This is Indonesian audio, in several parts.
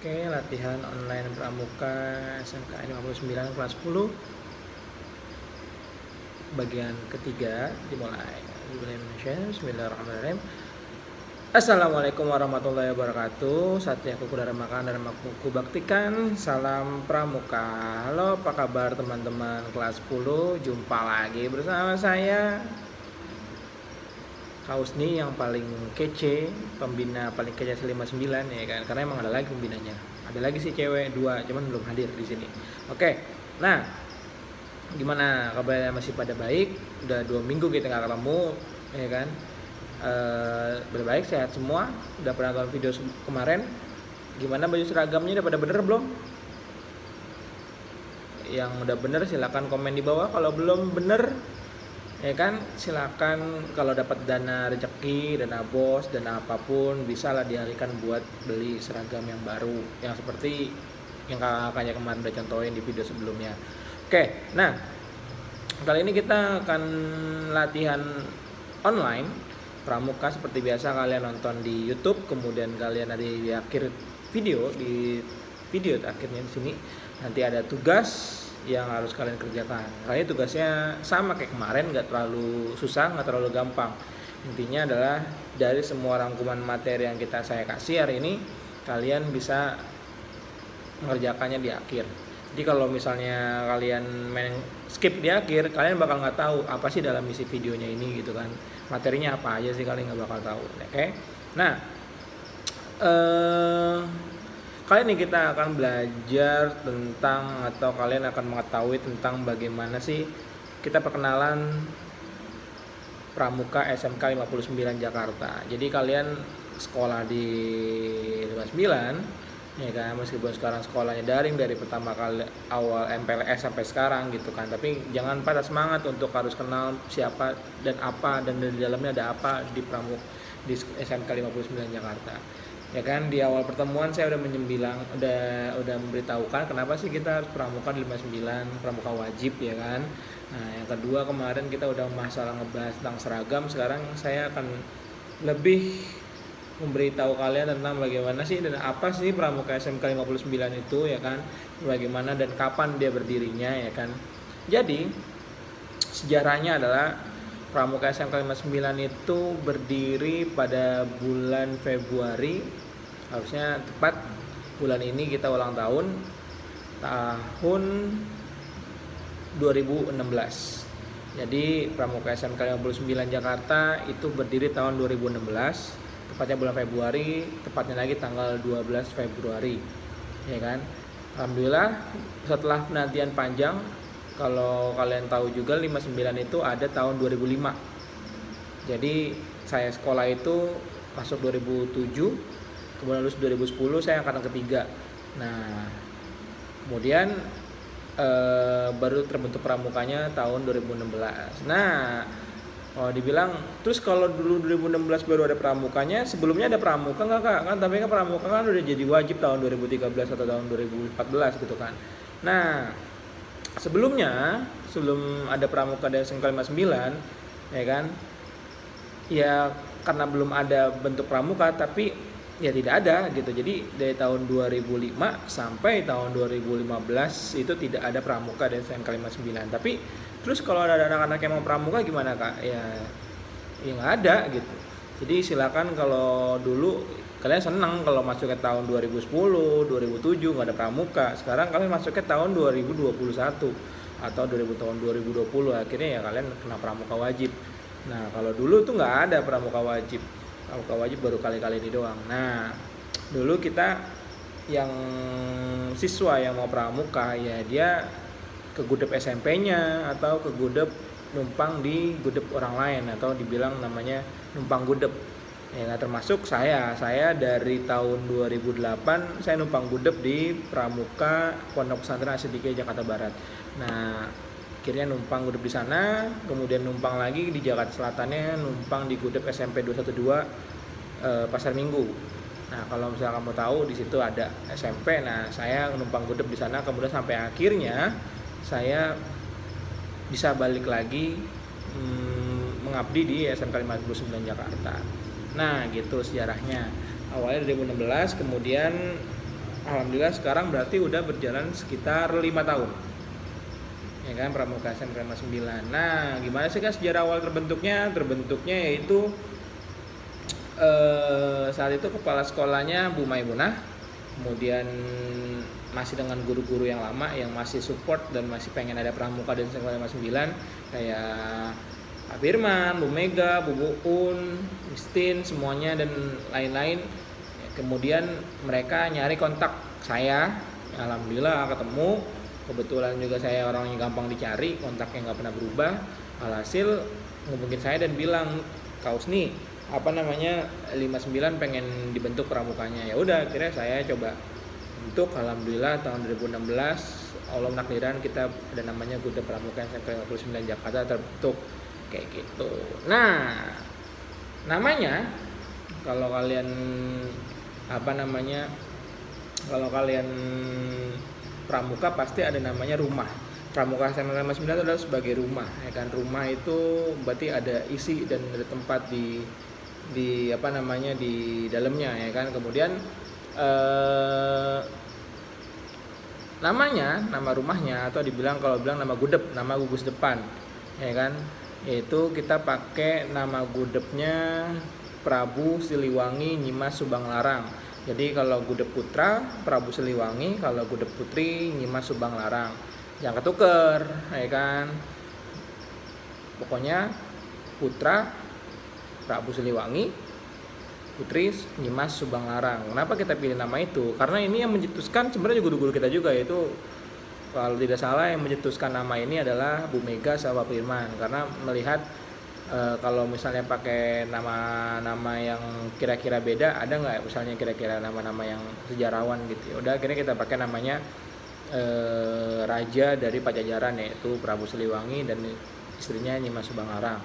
Oke, latihan online pramuka SMK 59 kelas 10 bagian ketiga dimulai. Bismillahirrahmanirrahim. Assalamualaikum warahmatullahi wabarakatuh. Satya Kukudara Makan dan Makmuku Baktikan. Salam pramuka. Halo, apa kabar teman-teman kelas 10? Jumpa lagi bersama saya Kausni yang paling kece, pembina paling kece 59 ya kan, karena emang ada lagi pembinanya, ada lagi sih cewek 2, cuman belum hadir di sini. Oke, nah gimana kabarnya, masih pada baik? Udah 2 minggu kita nggak ketemu ya kan. Berbaik, sehat semua. Udah pernah nonton video kemarin? Gimana baju seragamnya, udah pada bener belum? Yang udah bener silakan komen di bawah, kalau belum bener ya kan silakan, kalau dapat dana rezeki, dana bos, dana apapun bisa lah dialihkan buat beli seragam yang baru, yang seperti yang kakaknya kemarin udah contohin di video sebelumnya. Oke, nah kali ini kita akan latihan online pramuka seperti biasa. Kalian nonton di YouTube, kemudian kalian ada di akhir video, di video akhirnya di sini nanti ada tugas yang harus kalian kerjakan. Kayaknya tugasnya sama kayak kemarin, nggak terlalu susah, nggak terlalu gampang. Intinya adalah dari semua rangkuman materi yang saya kasih hari ini, kalian bisa mengerjakannya di akhir. Jadi kalau misalnya kalian main skip di akhir, kalian bakal nggak tahu apa sih dalam isi videonya ini gitu kan. Materinya apa aja sih, kalian nggak bakal tahu. Oke? Nah, kali ini kita akan belajar tentang, atau kalian akan mengetahui tentang bagaimana sih kita perkenalan pramuka SMK 59 Jakarta. Jadi kalian sekolah di 59 ya kan, meskipun sekarang sekolahnya daring dari pertama kali awal MPLS sampai sekarang gitu kan, tapi jangan patah semangat untuk harus kenal siapa dan apa, dan di dalamnya ada apa di di SMK 59 Jakarta. Ya kan, di awal pertemuan saya udah udah memberitahukan kenapa sih kita harus pramuka di 59, pramuka wajib ya kan. Nah, yang kedua kemarin kita udah masalah ngebahas tentang seragam. Sekarang saya akan lebih memberitahu kalian tentang bagaimana sih dan apa sih pramuka SMK 59 itu ya kan, bagaimana dan kapan dia berdirinya ya kan. Jadi sejarahnya adalah pramuka SMK 59 itu berdiri pada bulan Februari, harusnya tepat bulan ini kita ulang tahun 2016. Jadi pramuka SMK 59 Jakarta itu berdiri tahun 2016, tepatnya bulan Februari, tepatnya lagi tanggal 12 Februari ya kan. Alhamdulillah setelah penantian panjang. Kalau kalian tahu juga 59 itu ada tahun 2005. Jadi saya sekolah itu masuk 2007, kemudian lulus 2010, saya angkatan ketiga. Nah, kemudian baru terbentuk pramukanya tahun 2016. Nah, dibilang terus kalau dulu 2016 baru ada pramukanya, sebelumnya ada pramuka nggak kak? Kan tapi kan pramuka kan udah jadi wajib tahun 2013 atau tahun 2014 gitu kan. Nah, sebelum ada pramuka dari SMK 59 ya kan, ya karena belum ada bentuk pramuka, tapi ya tidak ada gitu. Jadi dari tahun 2005 sampai tahun 2015 itu tidak ada pramuka dari SMK 59. Tapi terus kalau ada anak-anak yang mau pramuka gimana kak? Ya nggak ada gitu. Jadi silakan, kalau dulu kalian senang kalau masuk ke tahun 2010, 2007 nggak ada pramuka. Sekarang kalian masuk ke tahun 2021 atau tahun 2020, akhirnya ya kalian kena pramuka wajib. Nah, kalau dulu tuh nggak ada pramuka wajib. Pramuka wajib baru kali-kali ini doang. Nah, dulu kita yang siswa yang mau pramuka ya dia ke gudep SMP-nya atau ke gudep numpang di gudep orang lain, atau dibilang namanya numpang gudep. Ya, termasuk saya dari tahun 2008 saya numpang gudep di pramuka Pondok Pesantren Asy-Dikiyah Jakarta Barat. Nah, akhirnya numpang gudep di sana, kemudian numpang lagi di Jakarta Selatannya, numpang di gudep SMP 212 Pasar Minggu. Nah, kalau misalnya kamu tahu di situ ada SMP, nah saya numpang gudep di sana, kemudian sampai akhirnya saya bisa balik lagi mengabdi di SMK 59 Jakarta. Nah, gitu sejarahnya. Awalnya 2016, kemudian Alhamdulillah sekarang berarti udah berjalan sekitar 5 tahun. Ya kan, Pramuka SMK 59. Nah, gimana sih kan sejarah awal terbentuknya? Terbentuknya yaitu saat itu kepala sekolahnya Bu Maimunah, kemudian masih dengan guru-guru yang lama yang masih support dan masih pengen ada Pramuka dan SMK 59 kayak Pak Firman, Bu Mega, Bu Buun, Mistin, semuanya dan lain-lain. Kemudian mereka nyari kontak saya, alhamdulillah ketemu. Kebetulan juga saya orang yang gampang dicari, kontaknya nggak pernah berubah. Alhasil ngubungin saya dan bilang, Kak Usni, 59 pengen dibentuk pramukanya. Ya udah, akhirnya saya coba bentuk. Alhamdulillah tahun 2016 Allah menakdirkan kita ada namanya Gudeg Pramuka SMK 59 Jakarta terbentuk kayak gitu. Nah, namanya kalau kalian kalau kalian pramuka pasti ada namanya rumah. Pramuka SMK 59 itu adalah sebagai rumah, ya kan. Rumah itu berarti ada isi dan ada tempat di dalamnya, ya kan. Kemudian nama rumahnya atau kalau bilang nama gudeg, nama gugus depan, ya kan. Yaitu kita pakai nama gudegnya Prabu Siliwangi Nyimas Subanglarang. Jadi kalau Gudeg Putra Prabu Siliwangi, kalau Gudeg Putri Nyimas Subanglarang. Jangan ketuker, ya kan. Pokoknya Putra Prabu Siliwangi, Putri Nyimas Subanglarang. Kenapa kita pilih nama itu? Karena ini yang mencetuskan sebenarnya guru-guru kita juga, yaitu kalau tidak salah yang mencetuskan nama ini adalah Bu Mega sama Pak Firman, karena melihat kalau misalnya pakai nama-nama yang kira-kira beda, ada nggak misalnya kira-kira nama-nama yang sejarawan gitu. Udah akhirnya kita pakai namanya raja dari Pajajaran, yaitu Prabu Siliwangi dan istrinya Nyimas Subanglarang.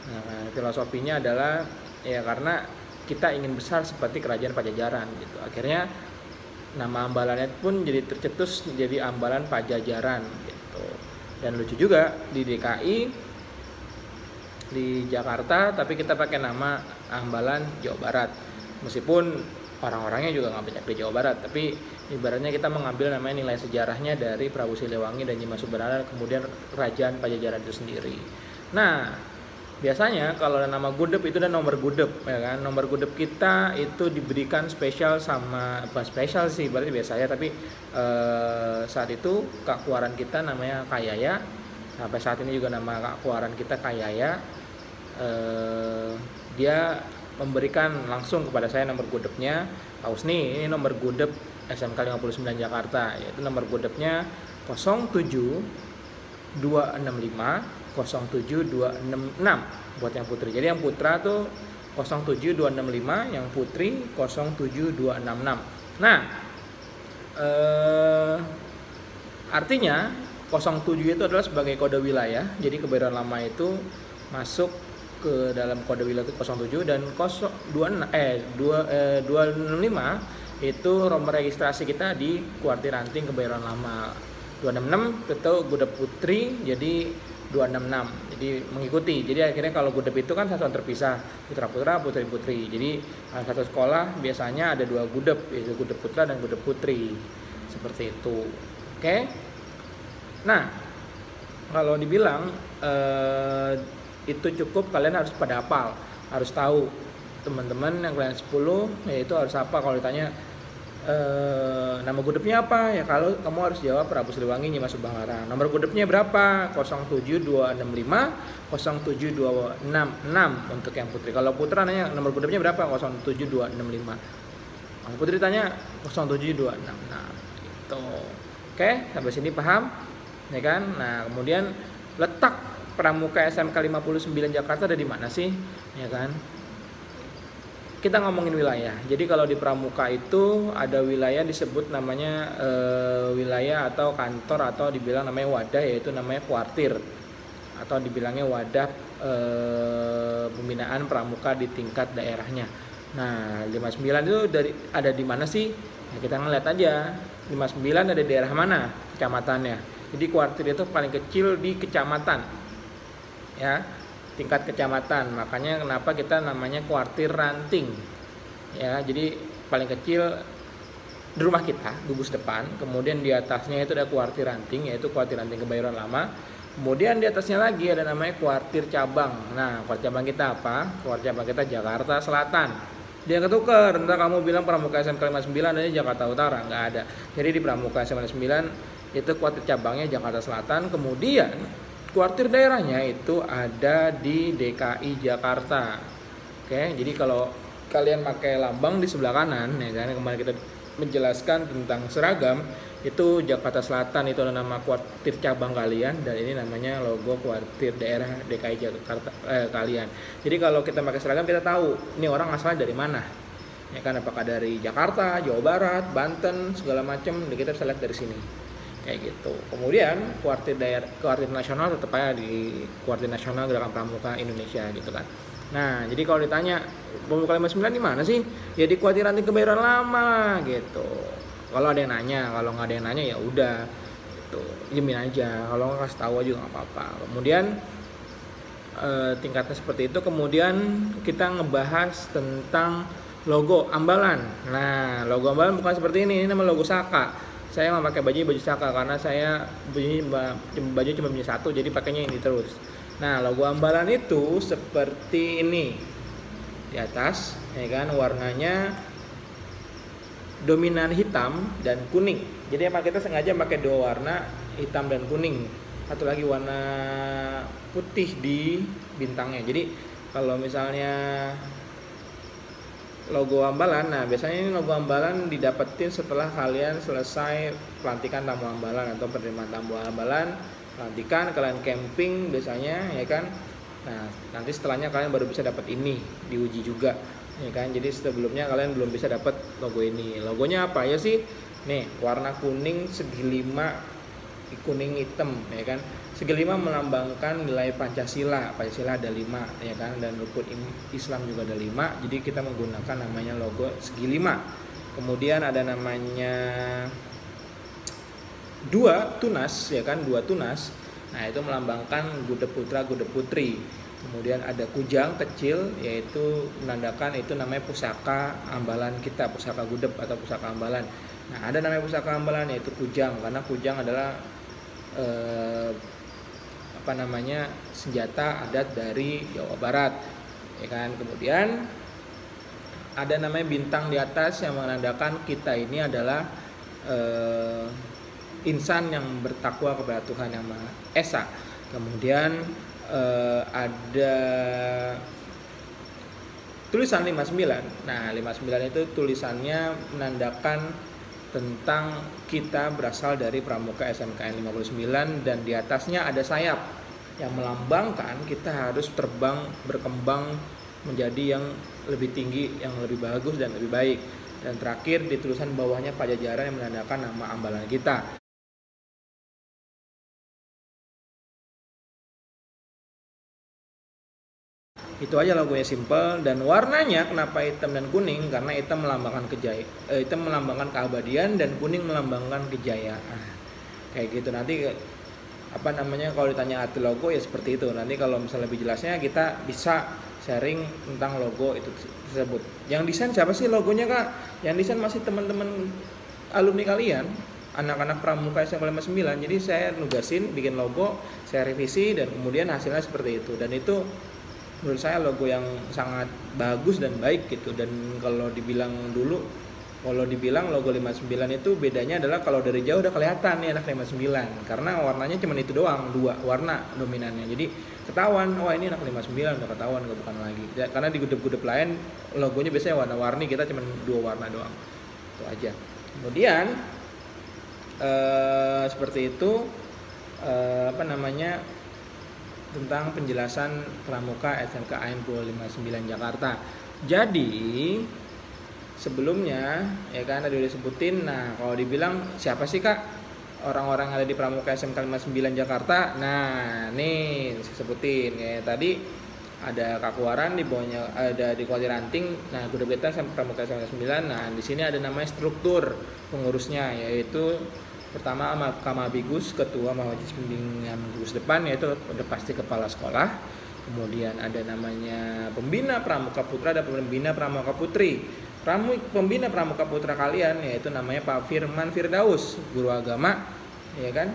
Nah, filosofinya adalah ya karena kita ingin besar seperti kerajaan Pajajaran gitu. Akhirnya nama ambalannya pun jadi tercetus jadi Ambalan Pajajaran gitu. Dan lucu juga di DKI, di Jakarta, tapi kita pakai nama Ambalan Jawa Barat. Meskipun orang-orangnya juga nggak banyak di Jawa Barat, tapi ibaratnya kita mengambil namanya nilai sejarahnya dari Prabu Siliwangi dan Nyimas Subanglarang, kemudian kerajaan Pajajaran itu sendiri. Nah, biasanya kalau nama gudeg itu ada nomor gudeg, ya kan. Nomor gudeg kita itu diberikan spesial sama, bukan spesial sih, berarti biasanya, tapi saat itu Kak Kuaran kita namanya Kayaya. Sampai saat ini juga nama Kak Kuaran kita Kayaya. Dia memberikan langsung kepada saya nomor gudegnya. Pak Usni, ini nomor gudeg SMK 59 Jakarta, yaitu nomor gudegnya 07265 07266 buat yang putri. Jadi yang putra tuh 07265, yang putri 07266. Nah, artinya 07 itu adalah sebagai kode wilayah. Jadi Kebayoran Lama itu masuk ke dalam kode wilayah itu 07, dan 265 itu nomor registrasi kita di Kuartir Ranting Kebayoran Lama. 266 itu Gudeg Putri, jadi 266. Jadi mengikuti. Jadi akhirnya kalau gudeg itu kan satuan terpisah, putra-putra, putri-putri. Jadi satu sekolah biasanya ada 2 gudeg, yaitu Gudeg Putra dan Gudeg Putri. Seperti itu. Oke. Nah, kalau dibilang itu cukup, kalian harus pada hafal, harus tahu. Teman-teman yang kalian 10 yaitu harus apa. Kalau ditanya nama gudegnya apa, ya kalau kamu harus jawab Prabu Siliwangi Nyimas Subanglarang. Nomor gudegnya berapa? 07265 07266 untuk yang putri. Kalau putra nanya nomor gudegnya berapa? 07265. Kalau putri tanya 07266. Gitu. Oke, sampai sini paham? Ya kan? Nah, kemudian letak Pramuka SMK 59 Jakarta ada di mana sih? Ya kan? Kita ngomongin wilayah. Jadi kalau di Pramuka itu ada wilayah disebut namanya wilayah atau kantor, atau dibilang namanya wadah, yaitu namanya kuartir, atau dibilangnya wadah pembinaan pramuka di tingkat daerahnya. Nah, 59 itu ada di mana sih? Ya, kita ngeliat aja 59 ada di daerah mana kecamatannya. Jadi kuartir itu paling kecil di kecamatan, ya, tingkat kecamatan. Makanya kenapa kita namanya Kuartir Ranting, ya. Jadi paling kecil di rumah kita, gugus depan. Kemudian di atasnya itu ada kuartir ranting, yaitu kuartir ranting Kebayoran Lama. Kemudian di atasnya lagi ada namanya kuartir cabang. Nah, kuartir cabang kita apa? Kuartir cabang kita Jakarta Selatan. Dia ketuker, ntar kamu bilang Pramuka SMK 59 ada di Jakarta Utara, nggak ada. Jadi di Pramuka SMK 59 itu kuartir cabangnya Jakarta Selatan. Kemudian kuartir daerahnya itu ada di DKI Jakarta. Oke, jadi kalau kalian pakai lambang di sebelah kanan, ya kan, kemarin kita menjelaskan tentang seragam, itu Jakarta Selatan itu ada nama kuartir cabang kalian, dan ini namanya logo kuartir daerah DKI Jakarta kalian. Jadi kalau kita pakai seragam kita tahu ini orang asalnya dari mana, ya kan, apakah dari Jakarta, Jawa Barat, Banten, segala macam, kita bisa lihat dari sini kayak gitu. Kemudian kuartir nasional tetap aja di kuartir nasional Gerakan Pramuka Indonesia gitu kan. Nah, jadi kalau ditanya Pramuka 59 di mana sih? Ya di kuartir ranting Kebayoran Lama gitu. Kalau ada yang nanya, kalau nggak ada yang nanya ya udah, gitu, diemin aja. Kalau nggak kasih tahu aja nggak apa-apa. Kemudian tingkatnya seperti itu. Kemudian kita ngebahas tentang logo ambalan. Nah, logo ambalan bukan seperti ini nama logo Saka. Saya mau pakai baju Saka karena saya baju cuma punya satu, jadi pakainya ini terus. Nah, logo ambalan itu seperti ini di atas, ya kan, warnanya dominan hitam dan kuning. Jadi emang kita sengaja pakai dua warna, hitam dan kuning. Satu lagi warna putih di bintangnya. Jadi kalau misalnya logo ambalan, nah biasanya ini logo ambalan didapetin setelah kalian selesai pelantikan tamu ambalan atau penerimaan tamu ambalan, pelantikan, kalian camping biasanya, ya kan. Nah, nanti setelahnya kalian baru bisa dapat ini, diuji juga, ya kan. Jadi sebelumnya kalian belum bisa dapat logo ini. Logonya apa ya sih? Nih, warna kuning segi 5, kuning hitam, ya kan. Segi 5 melambangkan nilai Pancasila. Pancasila ada 5, ya kan, dan rukun Islam juga ada 5. Jadi kita menggunakan namanya logo segi 5. Kemudian ada namanya 2 tunas, ya kan, 2 tunas. Nah, itu melambangkan Gudeg Putra, Gudeg Putri. Kemudian ada kujang kecil, yaitu menandakan itu namanya pusaka ambalan kita, pusaka gudeg atau pusaka ambalan. Nah, ada namanya pusaka ambalan yaitu kujang, karena kujang adalah senjata adat dari Jawa Barat, ya kan. Kemudian ada namanya bintang di atas yang menandakan kita ini adalah insan yang bertakwa kepada Tuhan Yang Maha Esa. Kemudian ada tulisan 59. Nah, 59 itu tulisannya menandakan tentang kita berasal dari Pramuka SMKN 59, dan di atasnya ada sayap yang melambangkan kita harus terbang, berkembang menjadi yang lebih tinggi, yang lebih bagus dan lebih baik. Dan terakhir di tulisan bawahnya Pajajaran yang menandakan nama ambalan kita. Itu aja logonya simple, dan warnanya kenapa hitam dan kuning? Karena hitam melambangkan hitam melambangkan keabadian, dan kuning melambangkan kejayaan. Kayak gitu. Nanti kalau ditanya arti logo ya seperti itu. Nanti kalau misalnya lebih jelasnya kita bisa sharing tentang logo itu tersebut. Yang desain siapa sih logonya, Kak? Yang desain masih teman-teman alumni kalian, anak-anak Pramuka SMK 59. Jadi saya nugasin bikin logo, saya revisi, dan kemudian hasilnya seperti itu. Dan itu menurut saya logo yang sangat bagus dan baik gitu. Dan kalau dibilang logo 59 itu bedanya adalah kalau dari jauh udah kelihatan nih anak 59, karena warnanya cuma itu doang, 2 warna dominannya. Jadi ketahuan, wah ini anak 59, udah ketahuan, bukan lagi. Karena di gudeg-gudeg lain logonya biasanya warna-warni, kita cuma 2 warna doang. Itu aja. Kemudian seperti itu tentang penjelasan Pramuka SMK AN 59 Jakarta. Jadi sebelumnya, ya kan, tadi udah sebutin. Nah, kalau dibilang siapa sih, Kak, orang-orang yang ada di Pramuka SMK 59 Jakarta? Nah, nih saya sebutin. Ya, tadi ada Kakuaran, di bawahnya ada di Kuartir Ranting. Nah, Gudeg Beta Pramuka SMK 9. Nah, di sini ada namanya struktur pengurusnya, yaitu pertama Kamabigus, ketua majelis pembimbingan gugus depan, yaitu udah pasti kepala sekolah. Kemudian ada namanya pembina Pramuka Putra dan pembina Pramuka Putri. Pembina pramuka putra kalian yaitu namanya Pak Firman Firdaus, guru agama, ya kan?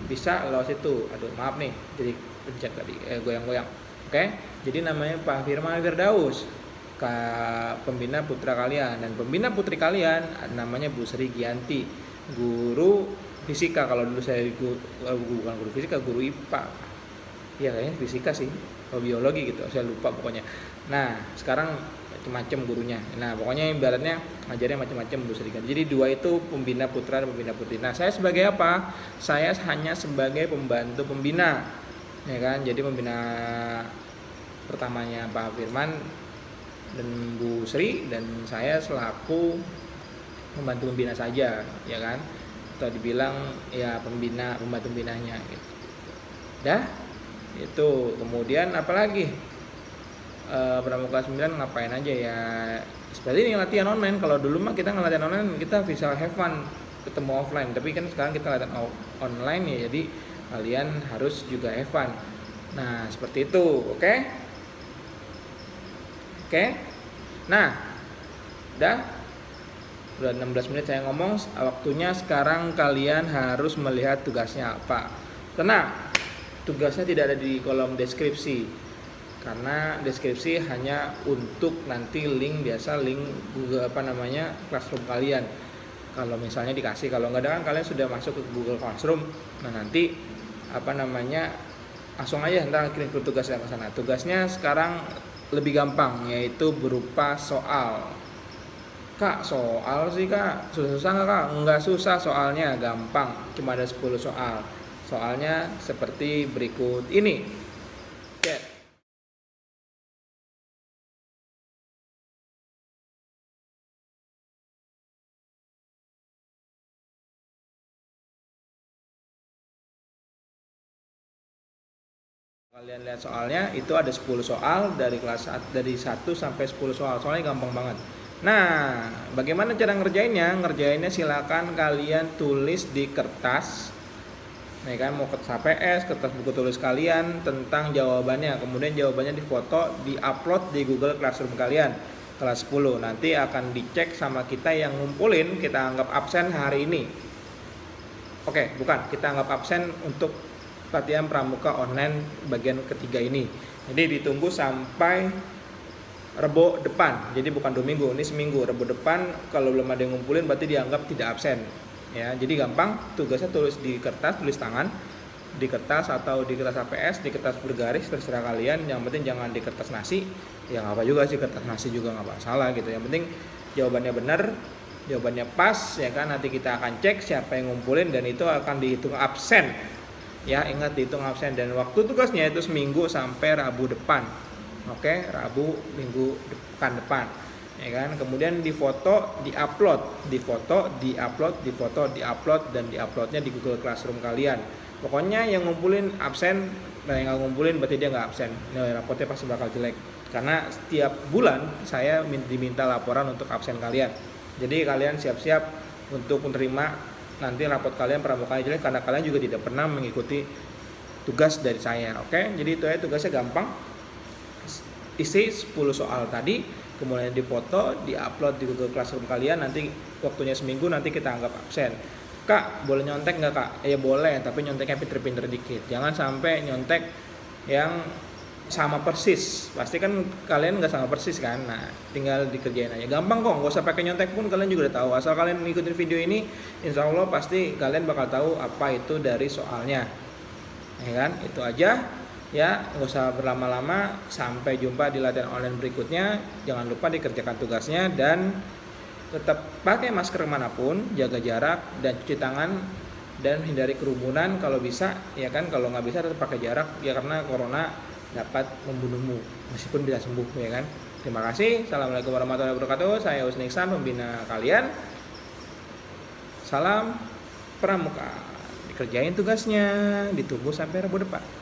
Bisa lewat situ. Aduh, maaf nih, jadi pencet tadi goyang-goyang. Oke, jadi namanya Pak Firman Firdaus, pembina putra kalian, dan pembina putri kalian namanya Bu Sri Gianti, guru fisika. Kalau dulu saya bukan guru fisika, guru IPA. Iya kayaknya fisika sih, atau biologi gitu, saya lupa pokoknya. Nah, sekarang macam-macam gurunya. Nah, pokoknya ibaratnya ngajarnya macam-macam Bu Sri Gianti. Jadi dua itu pembina putra dan pembina putri. Nah, saya sebagai apa? Saya hanya sebagai pembantu pembina. Ya kan? Jadi pembina pertamanya Pak Firman dan Bu Sri, dan saya selaku membantu pembina saja, ya kan, atau dibilang ya pembantu pembinanya gitu. Dah itu. Kemudian apalagi pramuka 9 ngapain aja ya, seperti ini latihan online. Kalau dulu mah kita ngelatihan online kita bisa have fun ketemu offline, tapi kan sekarang kita latihan online ya, jadi kalian harus juga have fun. Nah seperti itu. Oke. Nah, udah 16 menit saya ngomong. Waktunya sekarang kalian harus melihat tugasnya apa. Tenang, tugasnya tidak ada di kolom deskripsi, karena deskripsi hanya untuk nanti link Google Classroom kalian. Kalau misalnya dikasih, kalau nggak ada kan kalian sudah masuk ke Google Classroom. Nah nanti langsung aja ntar kirim ke tugasnya ke sana. Tugasnya sekarang lebih gampang, yaitu berupa soal. Kak, soal sih kak, susah nggak kak? Nggak susah soalnya, gampang, cuma ada 10 soal. Soalnya seperti berikut ini. Kalian lihat soalnya, itu ada 10 soal dari 1 sampai 10 soal. Soalnya gampang banget. Nah, bagaimana cara ngerjainnya? Ngerjainnya silakan kalian tulis di kertas. Nih kan, mau kertas HPS, kertas buku tulis kalian tentang jawabannya. Kemudian jawabannya difoto, diupload di Google Classroom kalian kelas 10. Nanti akan dicek sama kita yang ngumpulin, kita anggap absen hari ini. Oke, bukan, kita anggap absen untuk latihan pramuka online bagian ketiga ini. Jadi ditunggu sampai Rebo depan. Jadi bukan 2 minggu, ini seminggu. Rebo depan kalau belum ada yang ngumpulin berarti dianggap tidak absen. Ya, jadi gampang, tugasnya tulis di kertas, tulis tangan di kertas atau di kertas HPS, di kertas bergaris, terserah kalian. Yang penting jangan di kertas nasi. Ya nggak apa juga sih, kertas nasi juga nggak masalah gitu. Yang penting jawabannya benar, jawabannya pas, ya kan. Nanti kita akan cek siapa yang ngumpulin dan itu akan dihitung absen. Ya, ingat dihitung absen, dan waktu tugasnya itu seminggu sampai Rabu depan. Oke, Rabu minggu depan. Ya kan? Kemudian difoto, diupload, dan diuploadnya di Google Classroom kalian. Pokoknya yang ngumpulin absen, dan yang nggak ngumpulin berarti dia nggak absen. Nah, rapotnya pasti bakal jelek. Karena setiap bulan saya diminta laporan untuk absen kalian. Jadi kalian siap-siap untuk menerima nanti rapot kalian pramukanya jelek, karena kalian juga tidak pernah mengikuti tugas dari saya. Oke, jadi itu aja, tugasnya gampang. Isi 10 soal tadi, kemudian difoto, diupload di Google Classroom kalian. Nanti waktunya seminggu, nanti kita anggap absen. Kak, boleh nyontek nggak kak? Ya boleh, tapi nyonteknya pinter-pinter dikit. Jangan sampai nyontek yang sama persis. Pasti kan kalian nggak sama persis kan. Nah, tinggal dikerjain aja. Gampang kok, nggak usah pakai nyontek pun kalian juga udah tahu. Asal kalian ngikutin video ini, insya Allah pasti kalian bakal tahu apa itu dari soalnya. Ya kan? Itu aja. Ya, nggak usah berlama-lama. Sampai jumpa di latihan online berikutnya. Jangan lupa dikerjakan tugasnya dan tetap pakai masker kemanapun, jaga jarak dan cuci tangan, dan hindari kerumunan kalau bisa, ya kan. Kalau nggak bisa tetap pakai jarak ya, karena corona dapat membunuhmu meskipun bisa sembuh, ya kan. Terima kasih. Assalamualaikum warahmatullahi wabarakatuh. Saya Husni Iksan, pembina kalian. Salam pramuka. Dikerjain tugasnya, ditunggu sampai Rabu depan.